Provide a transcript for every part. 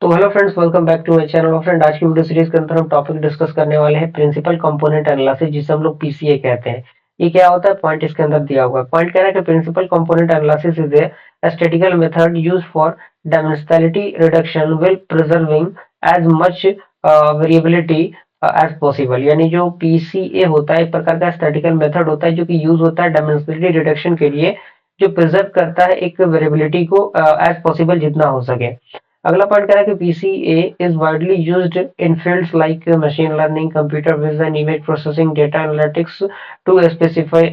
तो hello friends, welcome back to my channel. Friend, आज की वीडियो सीरीज के अंदर हम टॉपिक डिस्कस करने वाले हैं प्रिंसिपल कंपोनेंट एनालिसिस, जिसे हम लोग पीसीए कहते हैं। ये क्या होता है? पॉइंट इसके अंदर दिया हुआ है। पॉइंट कह रहा है कि principal component analysis is a statistical method used for dimensionality reduction will preserving as much variability as possible. यानी जो पीसीए होता है एक प्रकार का स्टैटिस्टिकल मेथड होता है जो कि यूज होता है डायमेंशनलिटी रिडक्शन के लिए, जो प्रिजर्व करता है एक वेरिएबिलिटी को एज पॉसिबल जितना हो सके। अगला पॉइंट कह रहा है कि PCA is widely used in fields like machine learning, computer vision, image processing, data analytics to specify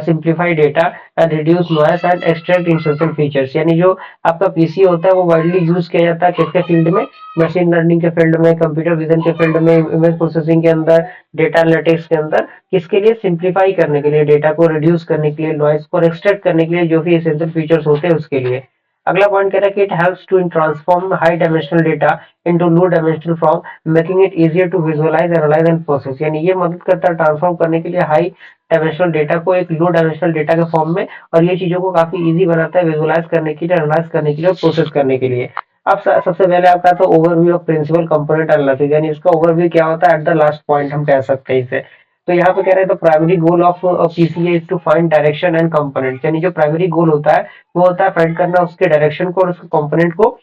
simplify data and reduce noise and extract instruction features. यानी जो आपका पीसी होता है वो वाइडली यूज किया जाता है किसके फील्ड में? मशीन लर्निंग के फील्ड में, कंप्यूटर विजन के फील्ड में, इमेज प्रोसेसिंग के अंदर, डेटा एनालिटिक्स के अंदर। किसके लिए? सिंप्लीफाई करने के लिए, डेटा को रिड्यूस करने के लिए, नॉइस को एक्सट्रैक्ट करने के लिए, जो भी एसेंशियल फीचर्स होते हैं उसके लिए। अगला पॉइंट कह रहा है कि it helps to transform high dimensional data into low dimensional form, making it easier to visualise, analyse and process. यानी ये मदद करता है ट्रांसफॉर्म करने के लिए हाई डायमेंशनल डेटा को एक लो डायमेंशनल डेटा के फॉर्म में, और ये चीजों को काफी इजी बनाता है विजुअलाइज करने के लिए, एनालाइज करने के लिए और प्रोसेस करने के लिए। अब सबसे पहले आपका तो overview of principal component analysis, यानी इसका ओवरव्यू क्या होता है एट द लास्ट पॉइंट हम कह सकते हैं इसे। तो यहाँ पे कह रहे हैं the primary goal of PCA is to find direction and components. यानी जो प्राइमरी गोल होता है वो होता है फाइंड करना उसके डायरेक्शन को और उसके कंपोनेंट को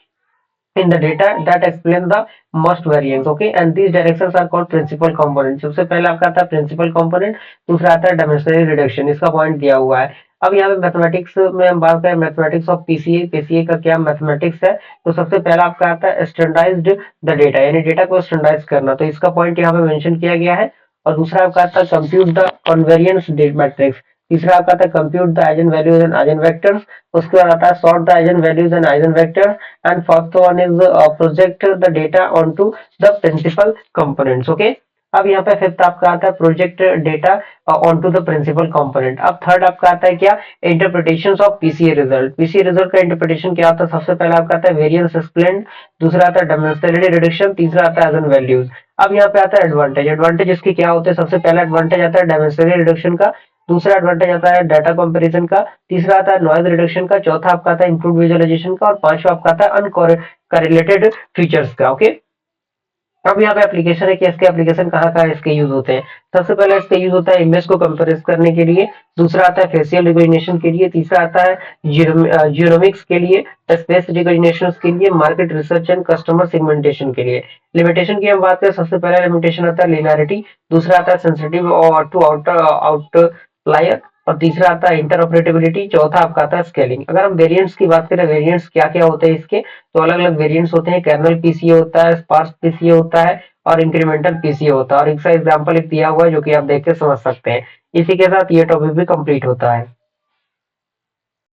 in the data that explain the most variance, okay, and these directions are called principal component। सबसे पहला आपका आता है प्रिंसिपल कंपोनेंट, दूसरा आता है डायमेंशनल रिडक्शन। इसका पॉइंट दिया हुआ है। अब यहाँ पे मैथमेटिक्स में हम बात करें, मैथमेटिक्स ऑफ पीसीए, पीसीए का क्या मैथमेटिक्स है? तो सबसे पहला आपका आता है स्टैंडर्डाइज्ड द डेटा, यानी डेटा को स्टैंडर्डाइज करना, तो इसका पॉइंट यहाँ पे मेंशन किया गया है। और दूसरा आपका आता है कंप्यूट द कन्वेरियंस मैट्रिक्स। तीसरा आपका आता है compute the eigen values and eigen vectors. उसके बाद आता है sort the eigen values and eigen vectors. and first one is project the data onto the principal components, okay। अब यहाँ पे फिफ्थ आपका आता है project data onto the principal component. अब थर्ड आपका आता है क्या? Interpretation of PCA result. PCA result का इंटरप्रिटेशन क्या होता है? सबसे पहला आपका आता है वेरिएंस एक्सप्लेन्ड, दूसरा आता है डायमेंशनलिटी रिडक्शन, तीसरा आता है आइगन वैल्यूज। अब यहाँ पे आता है एडवांटेज। एडवांटेज इसके क्या होते हैं? सबसे पहला एडवांटेज आता है डायमेंशनलिटी रिडक्शन का, दूसरा एडवांटेज आता है डाटा कंपैरिजन का, तीसरा आता है नॉइज रिडक्शन का, चौथा आपका आता है इंप्रूव विजुअलाइजेशन का, और पांचवा आपका आता है अनकोरिलेटेड फीचर्स का, ओके। अब यहाँ पे एप्लीकेशन है कि इसके एप्लीकेशन कहाँ कहाँ इसके यूज होते हैं। सबसे पहले इसका यूज होता है इमेज को कंपेरिज करने के लिए, दूसरा आता है फेशियल रिकॉग्निशन के लिए, तीसरा आता है जीनोमिक्स के लिए, स्पेस रिकॉग्निशन के लिए, market research and customer segmentation के लिए। लिमिटेशन की हम बात करें, सबसे पहला लिमिटेशन आता है लिनियरिटी, दूसरा आता है सेंसिटिव और टू आउटलायर, और तीसरा आता है इंटरऑपरेटेबिलिटी, चौथा आपका आता है स्केलिंग। अगर हम वेरिएंट्स की बात करें, वेरिएंट्स क्या क्या होते हैं इसके, तो अलग अलग वेरिएंट्स होते हैं। कर्नल पीसीए होता है, स्पार्स पीसीए होता है, और इंक्रीमेंटल पीसीए होता है। और इसका एग्जांपल एक दिया हुआ है जो कि आप देख के समझ सकते हैं। इसी के साथ ये टॉपिक भी कंप्लीट होता है।